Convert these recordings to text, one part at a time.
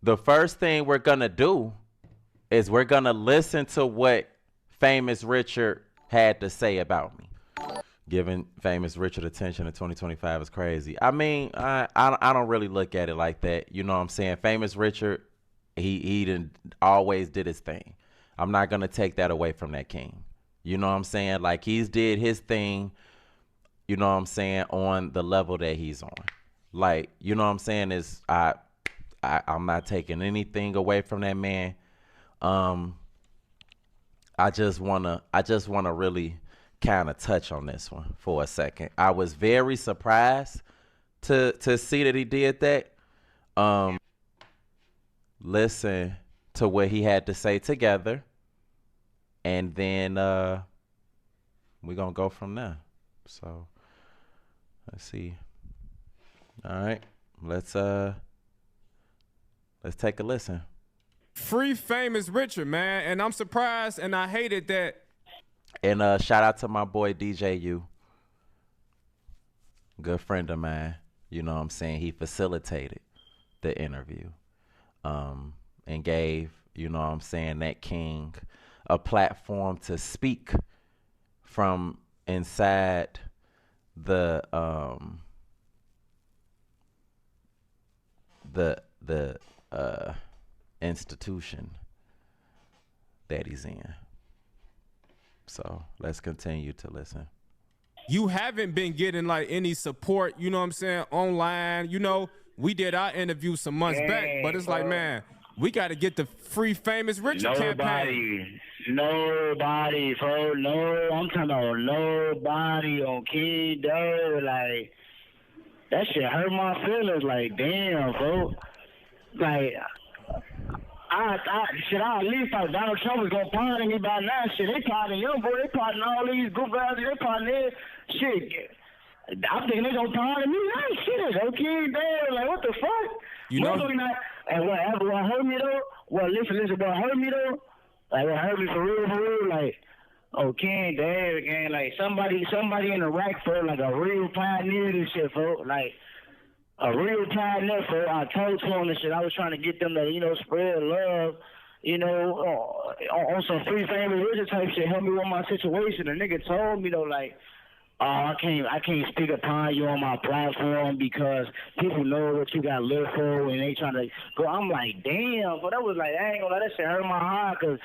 the first thing we're gonna do is we're gonna listen to what Famous Richard had to say about me. Giving Famous Richard attention in 2025 is crazy. I mean, I don't really look at it like that. You know what I'm saying? Famous Richard, he didn't always did his thing. I'm not gonna take that away from that king. You know what I'm saying? Like he's did his thing. You know what I'm saying, on the level that he's on. Like, you know what I'm saying, is I'm not taking anything away from that man. I just wanna really kind of touch on this one for a second. I was very surprised to see that he did that. Listen to what he had to say together, and then we're gonna go from there. So let's see. All right, let's take a listen. Free Famous Richard, man, and I'm surprised, and I hated that. And shout out to my boy DJ U, good friend of mine. You know what I'm saying? He facilitated the interview, and gave, you know what I'm saying, that king a platform to speak from inside the institution that he's in. So let's continue to listen. You haven't been getting like any support, you know what I'm saying, online. You know, we did our interview some months back, but it's like, man, we got to get the Free Famous Richard campaign. Nobody, bro. No, I'm talking about nobody on King Doe. Like, that shit hurt my feelings. Like, damn, bro. Like, I at least thought Donald Trump was gonna pardon me by now. Shit, they pardon young boy, they pardon all these goof ass, they pardon it. Shit, I'm thinking they gonna pardon me. That shit is okay, damn. Like, what the fuck? You know, and what hurt me though? Listen, what hurt me though? Like, what hurt me for real? Like, okay, damn, again, like somebody in Iraq, for like a real pioneer and shit, folks. Like, a real pioneer, for I told to him and shit. I was trying to get them to, you know, spread love, you know, on some Free Famous Richard type shit, help me with my situation. The nigga told me though, like, I can't speak upon you on my platform because people know what you got live for and they trying to go. I'm like, damn, but that was like, I ain't gonna let that shit hurt my heart because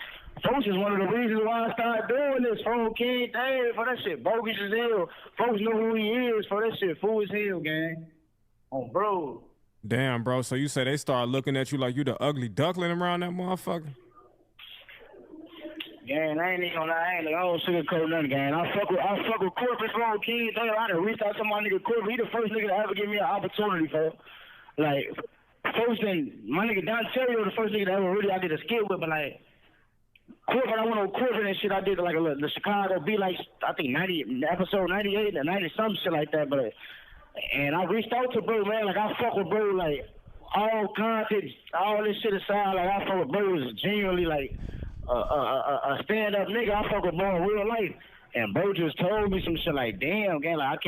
folks is one of the reasons why I started doing this. Folks can't, damn, for that shit bogus as hell. Folks know who he is, for that shit fool as hell, gang. Oh, bro. Damn, bro. So you say they start looking at you like you the ugly duckling around that motherfucker? Gang, I ain't even gonna lie. I don't sugarcoat nothing, gang. I fuck with Korporate from King. I done reached out to my nigga Korporate. He the first nigga to ever give me an opportunity, for. Like, first thing, my nigga Don Terrio the first nigga that ever really I did a skit with, but like, Korporate, I went on Korporate and shit. I did like the Chicago Be Like, I think episode 98 or 90 something shit like that, but. And I reached out to bro, man. Like, I fuck with bro, like, all content, all this shit aside. Like, I fuck with bro is genuinely, like, a stand-up nigga. I fuck with bro in real life. And bro just told me some shit like, damn, gang, like,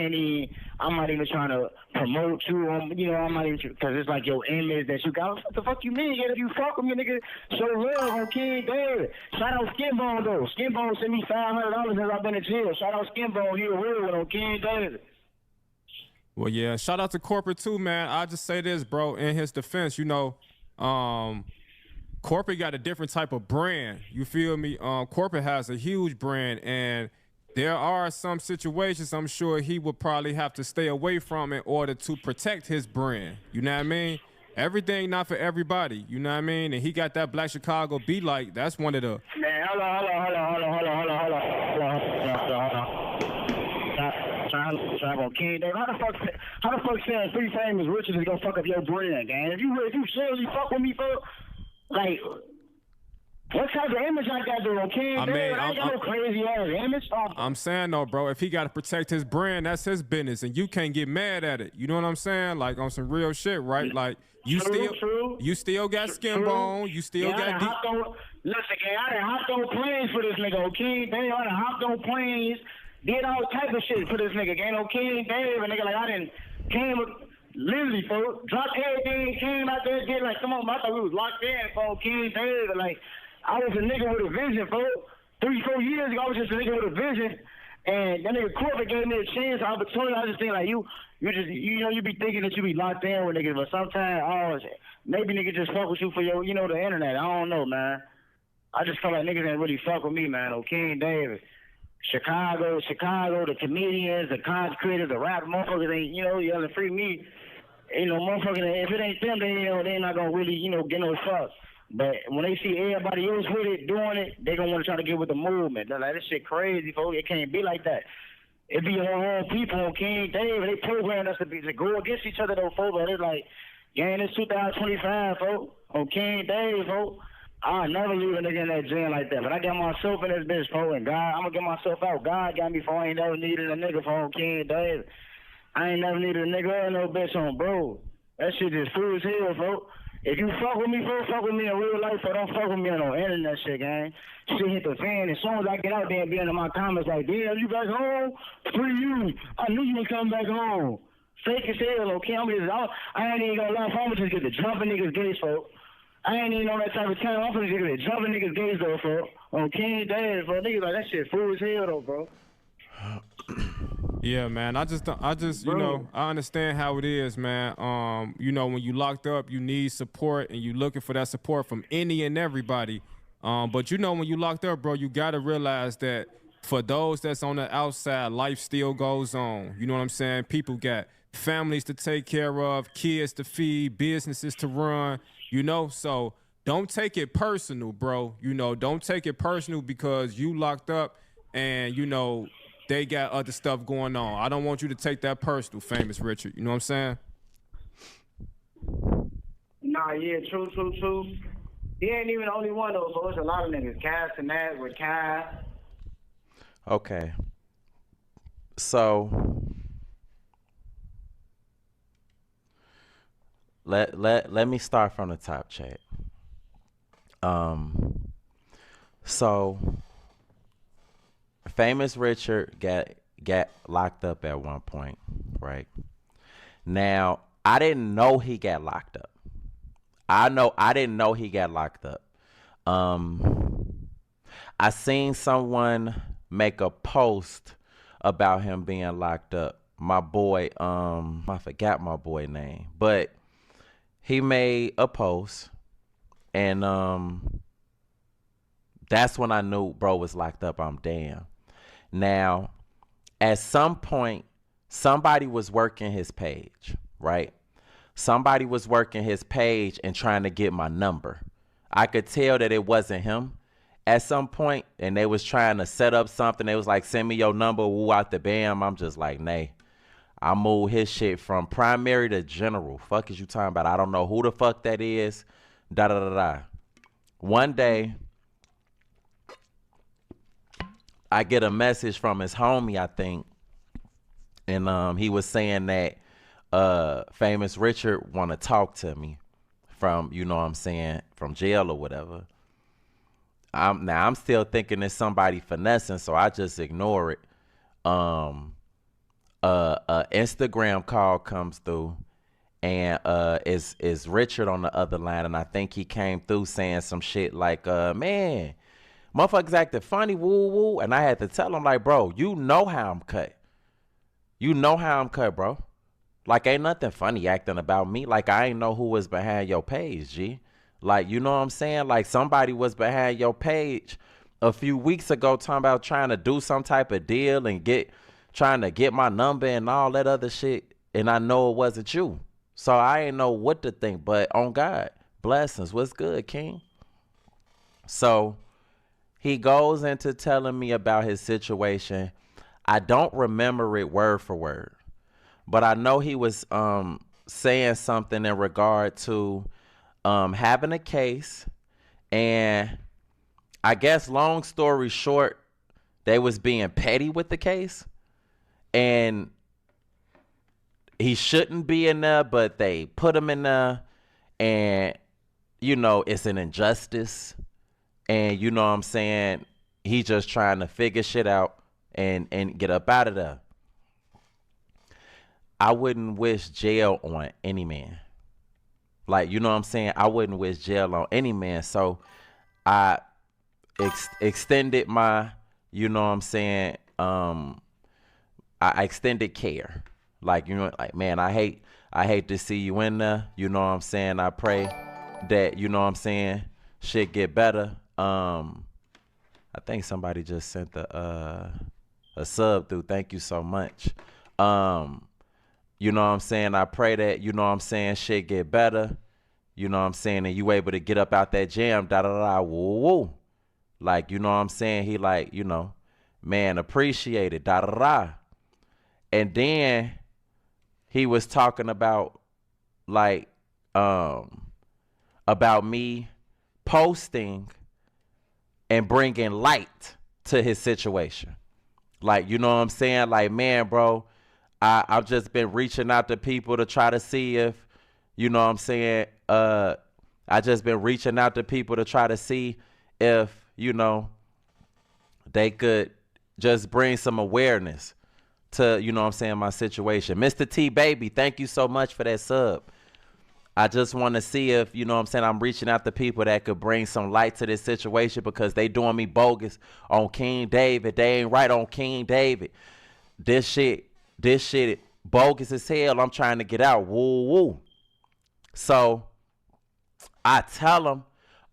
I'm not even trying to promote you. You know, I'm not even, because it's like your image that you got. What the fuck you mean? Yeah, if you fuck with me, nigga, show love on King David. Shout out Skinbone, though. Skinbone sent me $500 since I've been in jail. Shout out Skinbone, he a real one on King David. Well, yeah, shout out to Korporate too, man. I'll just say this, bro, in his defense, you know, Korporate got a different type of brand. You feel me? Korporate has a huge brand, and there are some situations I'm sure he would probably have to stay away from in order to protect his brand. You know what I mean? Everything not for everybody. You know what I mean? And he got that Black Chicago Be Like. That's one of the... Man, hold on. King, how the fuck saying Free Famous Richard is gonna fuck up your brand, gang? If you seriously fuck with me, for like, what type of image I got there, King? I got no crazy ass image. I'm saying though, bro, if he got to protect his brand, that's his business, and you can't get mad at it. You know what I'm saying? Like on some real shit, right? Like you still got Skinbone, you still got. Listen, gang, I done hopped on planes for this nigga, King. I done hopped on planes. Did all type of shit for this nigga, gang. King Dave, and nigga, like, I didn't came with, literally, folks, dropped everything, came out there, did like, come on, I thought we was locked in, folks, King David. Like, I was a nigga with a vision, folks. 3-4 years ago, I was just a nigga with a vision. And that nigga Korporate gave me a chance, opportunity. I just think like you be thinking that you be locked in with niggas, but sometimes, maybe niggas just fuck with you for your, the internet. I don't know, man. I just feel like niggas ain't really fuck with me, man. King David. Chicago, the comedians, the content creators, the rap motherfuckers ain't, yelling free me. Motherfuckers, if it ain't them, they not gonna really, get no fuck. But when they see everybody else with it, doing it, they gonna want to try to get with the movement. They're like, this shit crazy, folks. It can't be like that. It be your own people on King David. They program us to go against each other, though, folks. But it's like, it's 2025, folks. On King David, folks. I'll never leave a nigga in that jail like that. But I got myself in this bitch, folks. And God, I'm gonna get myself out. God got me for I ain't never needed a nigga for on King David. I ain't never needed a nigga or no bitch on bro. That shit just fool as hell, folks. If you fuck with me, folks, fuck with me in real life, so don't fuck with me on no internet shit, gang. Shit hit the fan. As soon as I get out there and be in my comments like, damn, you back home? Free you. I knew you was coming back home. Fake as hell, okay? I ain't even gonna lie, I'm just get the jumping niggas gays, folks. I ain't even on that type of time. I'm gonna get the jumping niggas gays, though, folks. On King David, bro. Niggas like, that shit fool as hell, though, bro. Yeah, man. I just, I understand how it is, man. When you locked up, you need support, and you looking for that support from any and everybody. But when you locked up, bro, you gotta realize that for those that's on the outside, life still goes on. You know what I'm saying? People got families to take care of, kids to feed, businesses to run. So don't take it personal, bro. Don't take it personal because you locked up and they got other stuff going on. I don't want you to take that personal, Famous Richard. You know what I'm saying? Nah, yeah, true. He ain't even the only one, though, so it's a lot of niggas. Cass and that with Cass. Okay. So let me start from the top, chat. So Famous Richard got locked up at one point, right? Now, I didn't know he got locked up. I didn't know he got locked up. I seen someone make a post about him being locked up. My boy, I forgot my boy name, but he made a post, and that's when I knew bro was locked up. I'm damn. Now, at some point, somebody was working his page, right? Somebody was working his page and trying to get my number. I could tell that it wasn't him at some point, and they was trying to set up something. They was like, send me your number, woo out the bam. I'm just like, nay. I moved his shit from primary to general. Fuck is you talking about? I don't know who the fuck that is. Da-da-da-da. One day, I get a message from his homie, I think, and he was saying that Famous Richard want to talk to me from, from jail or whatever. I'm still thinking it's somebody finessing, so I just ignore it. Instagram call comes through, and is Richard on the other line, and I think he came through saying some shit like, man, motherfuckers acting funny, woo woo. And I had to tell him, like, bro, you know how I'm cut. You know how I'm cut, bro. Like, ain't nothing funny acting about me. Like, I ain't know who was behind your page, G. Like, you know what I'm saying? Like, somebody was behind your page a few weeks ago talking about trying to do some type of deal and trying to get my number and all that other shit. And I know it wasn't you. So I ain't know what to think. But on God, blessings. What's good, King? So he goes into telling me about his situation. I don't remember it word for word, but I know he was saying something in regard to having a case, and I guess long story short, they was being petty with the case, and he shouldn't be in there, but they put him in there, and it's an injustice. And you know what I'm saying? He just trying to figure shit out and get up out of there. I wouldn't wish jail on any man. Like, you know what I'm saying? I wouldn't wish jail on any man. So I extended my, you know what I'm saying? I extended care. Like, you know, like, man, I hate to see you in there. You know what I'm saying? I pray that, you know what I'm saying, shit get better. I think somebody just sent a sub through. Thank you so much. You know what I'm saying? I pray that, you know what I'm saying, shit get better. You know what I'm saying? And you able to get up out that jam, da-da-da, woo-woo. Like, you know what I'm saying? He like, you know, man, appreciate it, da-da-da. And then he was talking about, like, about me posting and bringing light to his situation. Like, you know what I'm saying? Like, man, bro, I've just been reaching out to people to try to see if, you know what I'm saying, I just been reaching out to people to try to see if, you know, they could just bring some awareness to, you know what I'm saying, my situation. Mr. T Baby, thank you so much for that sub. I just want to see if, you know what I'm saying, I'm reaching out to people that could bring some light to this situation because they doing me bogus on King David. They ain't right on King David. This shit bogus as hell. I'm trying to get out. Woo woo. So I tell them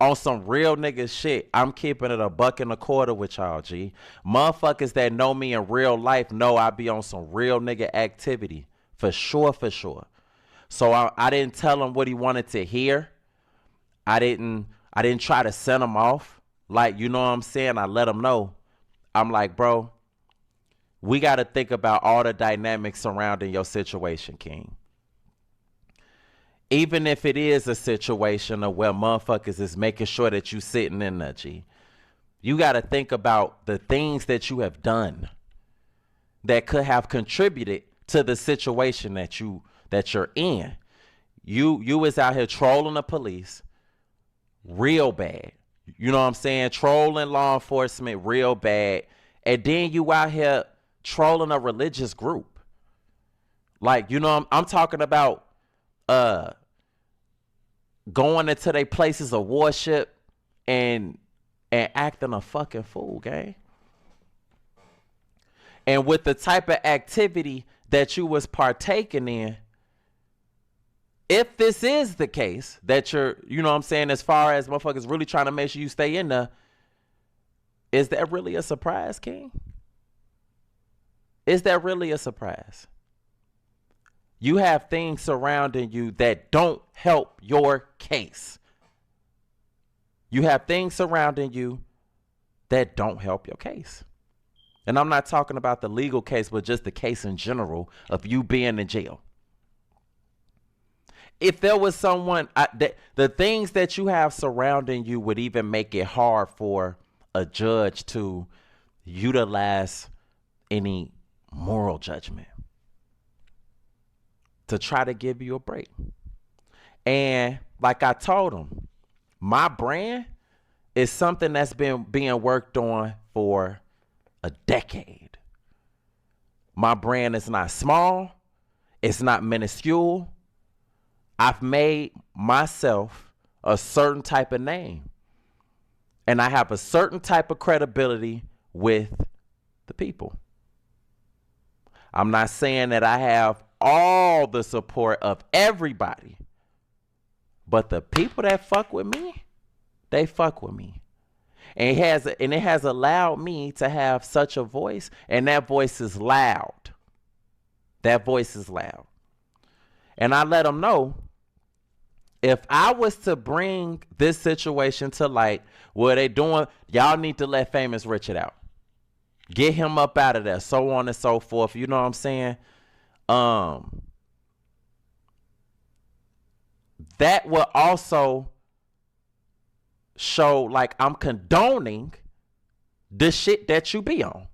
on some real nigga shit, I'm keeping it $1.25 with y'all, G. Motherfuckers that know me in real life know I be on some real nigga activity. For sure, for sure. So I didn't tell him what he wanted to hear. I didn't try to send him off. Like, you know what I'm saying? I let him know. I'm like, bro, we got to think about all the dynamics surrounding your situation, King. Even if it is a situation of where motherfuckers is making sure that you sitting in there, G. You got to think about the things that you have done that could have contributed to the situation that you're in. You is out here trolling the police real bad. You know what I'm saying? Trolling law enforcement real bad. And then you out here trolling a religious group. Like, you know, I'm talking about going into their places of worship and acting a fucking fool, gang. And with the type of activity that you was partaking in, if this is the case that you're, you know what I'm saying, as far as motherfuckers really trying to make sure you stay in there, is that really a surprise, King? Is that really a surprise? You have things surrounding you that don't help your case. You have things surrounding you that don't help your case. And I'm not talking about the legal case, but just the case in general of you being in jail. If there was someone, the things that you have surrounding you would even make it hard for a judge to utilize any moral judgment to try to give you a break. And like I told him, my brand is something that's been being worked on for a decade. My brand is not small. It's not minuscule. I've made myself a certain type of name. And I have a certain type of credibility with the people. I'm not saying that I have all the support of everybody. But the people that fuck with me, they fuck with me. And it has allowed me to have such a voice, and that voice is loud. That voice is loud. And I let them know, if I was to bring this situation to light, what they doing, y'all need to let Famous Richard out. Get him up out of there, so on and so forth. You know what I'm saying? That will also show like I'm condoning the shit that you be on.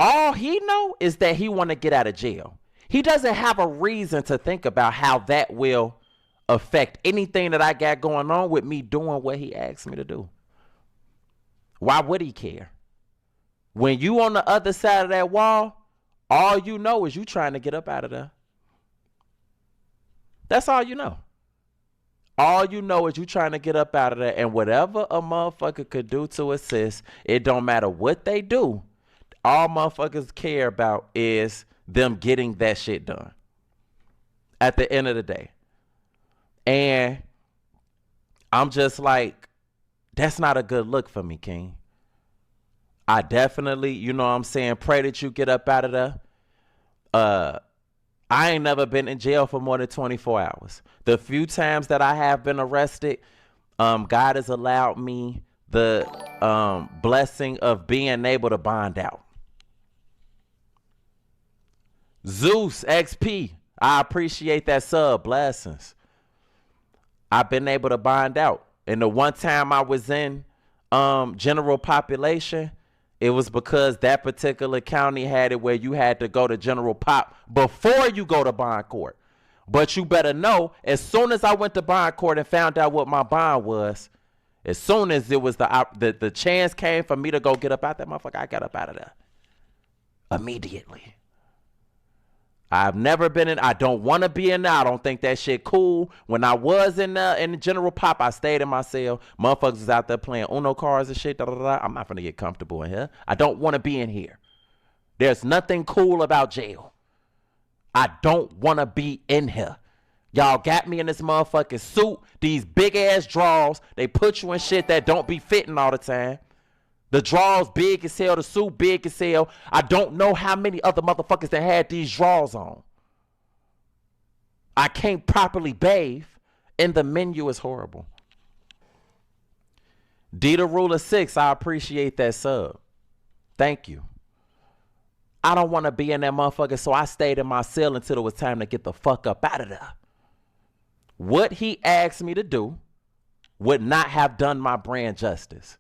All he know is that he want to get out of jail. He doesn't have a reason to think about how that will affect anything that I got going on with me doing what he asked me to do. Why would he care? When you on the other side of that wall, All you know is you trying to get up out of there. That's all you know. All you know is you trying to get up out of there, and whatever a motherfucker could do to assist, it don't matter what they do. All motherfuckers care about is them getting that shit done at the end of the day. And I'm just like, that's not a good look for me, King. I definitely, you know what I'm saying, pray that you get up out of there. I ain't never been in jail for more than 24 hours. The few times that I have been arrested, God has allowed me the blessing of being able to bond out. Zeus XP, I appreciate that sub. Blessings. I've been able to bond out. And the one time I was in general population, it was because that particular county had it where you had to go to general pop before you go to bond court. But you better know, as soon as I went to bond court and found out what my bond was, as soon as it was the chance came for me to go get up out that motherfucker, I got up out of there immediately. I've never been in. I don't want to be in there. I don't think that shit cool. When I was in the general pop, I stayed in my cell. Motherfuckers was out there playing Uno cards and shit. I'm not gonna get comfortable in here. I don't want to be in here. There's nothing cool about jail. I don't want to be in here. Y'all got me in this motherfucking suit. These big ass drawers. They put you in shit that don't be fitting all the time. The drawers big as hell, the suit big as hell. I don't know how many other motherfuckers that had these drawers on. I can't properly bathe, and the menu is horrible. D the Ruler 6, I appreciate that sub. Thank you. I don't want to be in that motherfucker, so I stayed in my cell until it was time to get the fuck up out of there. What he asked me to do would not have done my brand justice.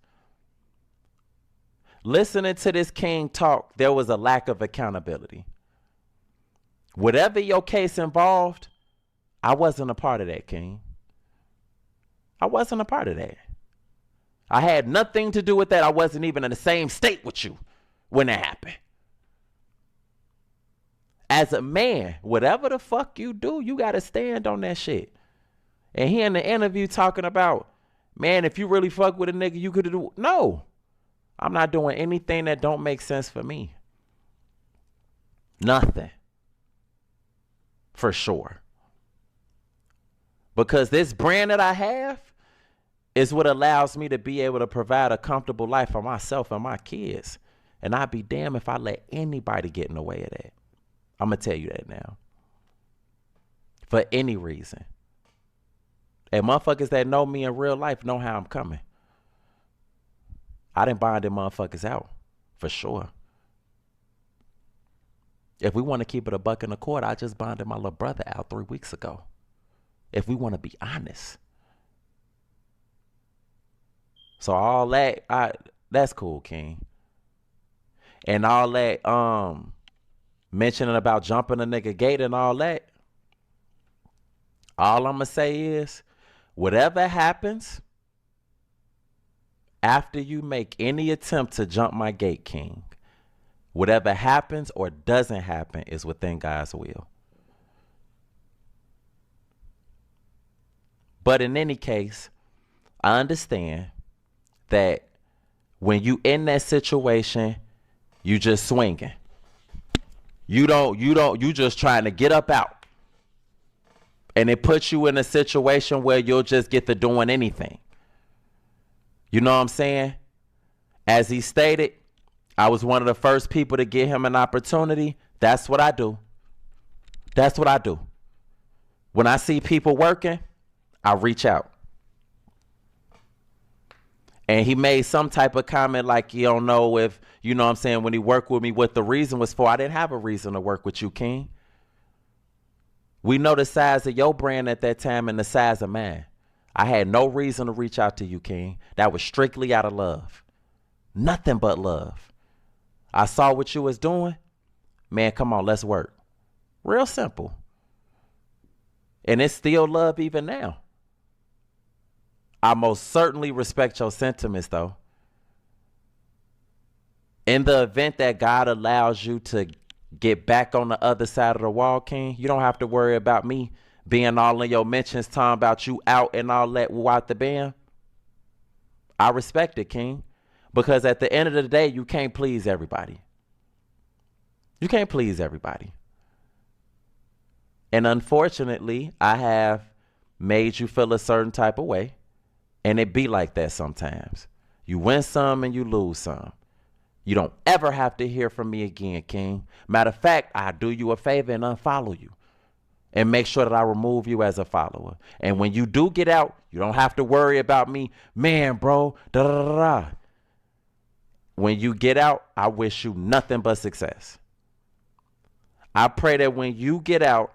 Listening to this king talk, there was a lack of accountability. Whatever your case involved, I wasn't a part of that, King. I wasn't a part of that. I had nothing to do with that. I wasn't even in the same state with you when it happened. As a man, whatever the fuck you do, you got to stand on that shit. And he in the interview talking about, man, if you really fuck with a nigga, you could do. No. I'm not doing anything that don't make sense for me. Nothing. For sure. Because this brand that I have is what allows me to be able to provide a comfortable life for myself and my kids. And I'd be damned if I let anybody get in the way of that. I'm going to tell you that now. For any reason. And motherfuckers that know me in real life know how I'm coming. I done bonded motherfuckers out, for sure. If we want to keep it a buck in the court, I just bonded my little brother out 3 weeks ago. If we want to be honest. So all that, that's cool, King. And all that, mentioning about jumping a nigga gate and all that, all I'm going to say is, whatever happens, after you make any attempt to jump my gate, King, whatever happens or doesn't happen is within God's will. But in any case, I understand that when you in that situation, you just swinging. You just trying to get up out. And it puts you in a situation where you'll just get to doing anything. You know what I'm saying? As he stated, I was one of the first people to give him an opportunity. That's what I do. That's what I do. When I see people working, I reach out. And he made some type of comment like, you don't know if, you know what I'm saying, when he worked with me, what the reason was for. I didn't have a reason to work with you, King. We know the size of your brand at that time and the size of mine. I had no reason to reach out to you, King. That was strictly out of love. Nothing but love. I saw what you was doing. Man, come on, let's work. Real simple. And it's still love even now. I most certainly respect your sentiments, though. In the event that God allows you to get back on the other side of the wall, King, you don't have to worry about me being all in your mentions, talking about you out and all that out the band. I respect it, King, because at the end of the day, you can't please everybody. You can't please everybody. And unfortunately, I have made you feel a certain type of way, and it be like that sometimes. You win some and you lose some. You don't ever have to hear from me again, King. Matter of fact, I do you a favor and unfollow you and make sure that I remove you as a follower. And when you do get out, you don't have to worry about me. Man, bro, da da da da. When you get out, I wish you nothing but success. I pray that when you get out,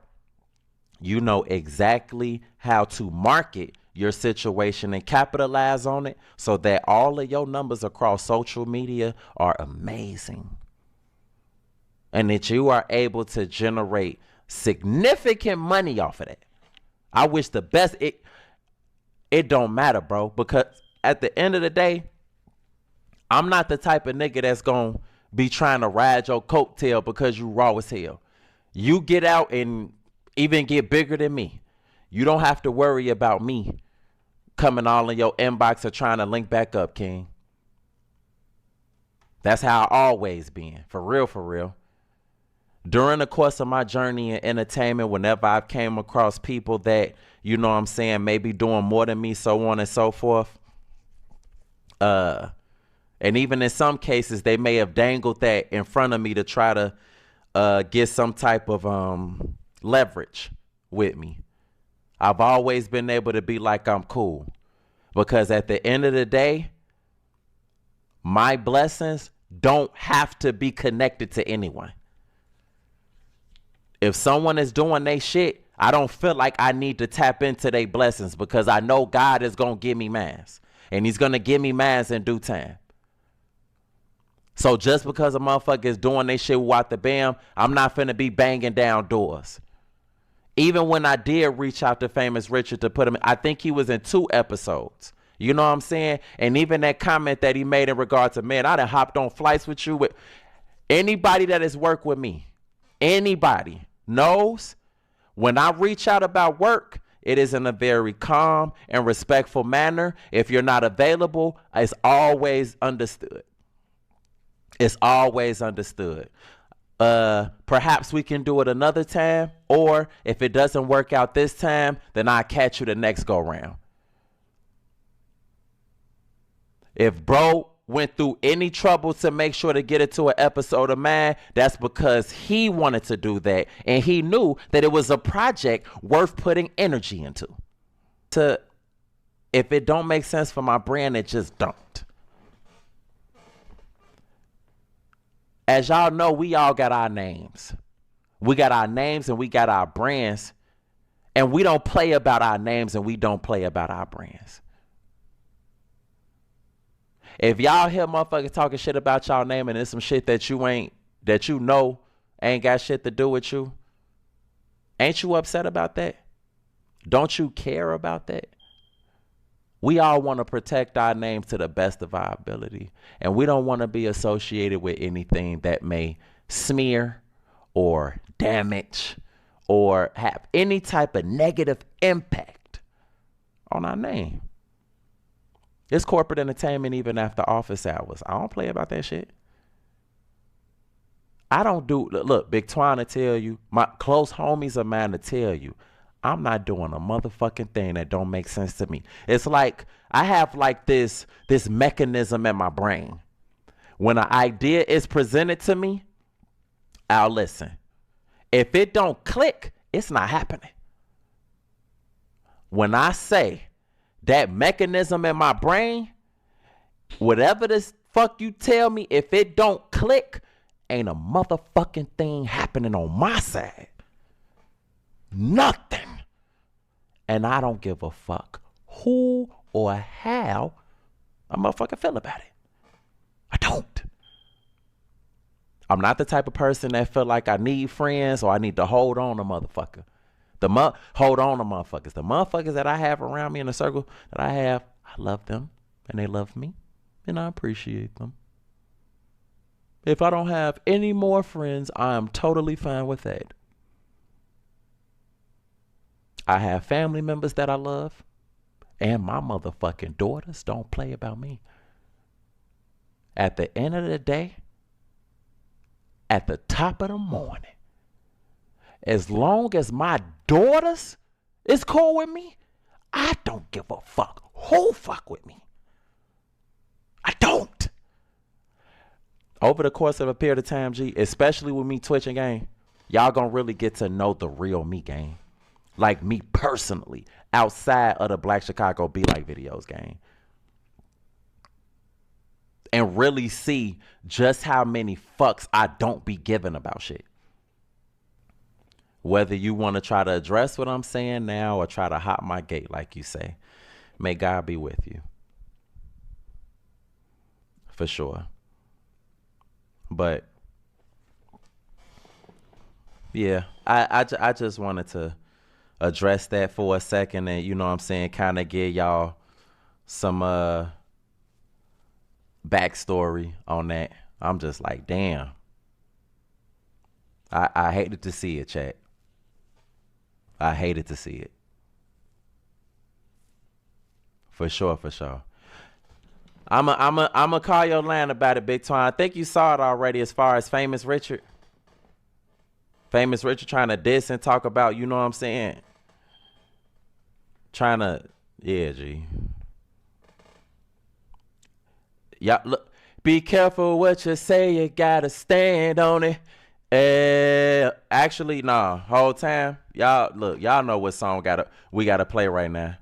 you know exactly how to market your situation and capitalize on it so that all of your numbers across social media are amazing. And that you are able to generate significant money off of that. I wish the best. It don't matter, bro, because at the end of the day, I'm not the type of nigga that's gonna be trying to ride your coattail because you raw as hell. You get out and even get bigger than me. You don't have to worry about me coming all in your inbox or trying to link back up, King. That's how I always been. For real, for real. During the course of my journey in entertainment, whenever I've came across people that, you know what I'm saying, maybe doing more than me, so on and so forth. And even in some cases, they may have dangled that in front of me to try to get some type of leverage with me. I've always been able to be like, I'm cool. Because at the end of the day, my blessings don't have to be connected to anyone. If someone is doing their shit, I don't feel like I need to tap into their blessings because I know God is going to give me mines. And he's going to give me mines in due time. So just because a motherfucker is doing their shit without the bam, I'm not finna be banging down doors. Even when I did reach out to Famous Richard to put him, I think he was in 2 episodes. You know what I'm saying? And even that comment that he made in regard to, man, I done hopped on flights with you. With anybody that has worked with me, anybody knows when I reach out about work, it is in a very calm and respectful manner. If you're not available, it's always understood. It's always understood. Perhaps we can do it another time, or if it doesn't work out this time, then I'll catch you the next go round. If bro went through any trouble to make sure to get it to an episode of mine, that's because he wanted to do that, and he knew that it was a project worth putting energy into. If it don't make sense for my brand, it just don't. As y'all know, we all got our names. We got our names and we got our brands. And we don't play about our names and we don't play about our brands. If y'all hear motherfuckers talking shit about y'all name and it's some shit that you know ain't got shit to do with you, ain't you upset about that? Don't you care about that? We all want to protect our names to the best of our ability. And we don't want to be associated with anything that may smear or damage or have any type of negative impact on our name. It's corporate entertainment even after office hours. I don't play about that shit. I don't do, look, Big Twine to tell you, my close homies of mine to tell you, I'm not doing a motherfucking thing that don't make sense to me. It's like I have like this mechanism in my brain. When an idea is presented to me, I'll listen. If it don't click, it's not happening. When I say that mechanism in my brain, whatever the fuck you tell me, if it don't click, ain't a motherfucking thing happening on my side. Nothing. And I don't give a fuck who or how a motherfucker feel about it. I don't. I'm not the type of person that feel like I need friends or I need to hold on to motherfucker. Hold on to motherfuckers. The motherfuckers that I have around me in the circle that I have, I love them and they love me and I appreciate them. If I don't have any more friends, I am totally fine with that. I have family members that I love, and my motherfucking daughters don't play about me. At the end of the day, at the top of the morning, as long as my daughters is cool with me, I don't give a fuck who fuck with me. I don't. Over the course of a period of time, G, especially with me twitching, gang, y'all gonna really get to know the real me, gang. Like me personally, outside of the Black Chicago Be Like videos, gang. And really see just how many fucks I don't be giving about shit. Whether you want to try to address what I'm saying now or try to hop my gate, like you say, may God be with you. For sure. But yeah, I just wanted to address that for a second and, you know what I'm saying, kind of give y'all some backstory on that. I'm just like, damn. I hated to see it, chat. I hated to see it. For sure, for sure. I'ma call your line about it, Big Twine. I think you saw it already as far as Famous Richard. Famous Richard trying to diss and talk about, you know what I'm saying? Trying to, yeah, G. Y'all, look, be careful what you say, you gotta stand on it. Actually, nah, whole time, y'all, look, y'all know what song we gotta play right now.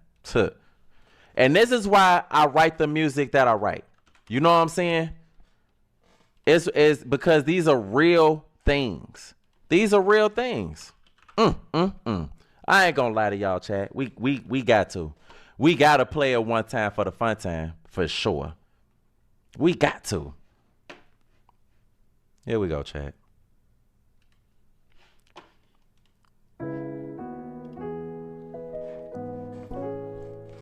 And this is why I write the music that I write. You know what I'm saying? It's because these are real things. These are real things. I ain't gonna lie to y'all, chat. We got to. We gotta play it one time for the fun time, for sure. We got to. Here we go, chat.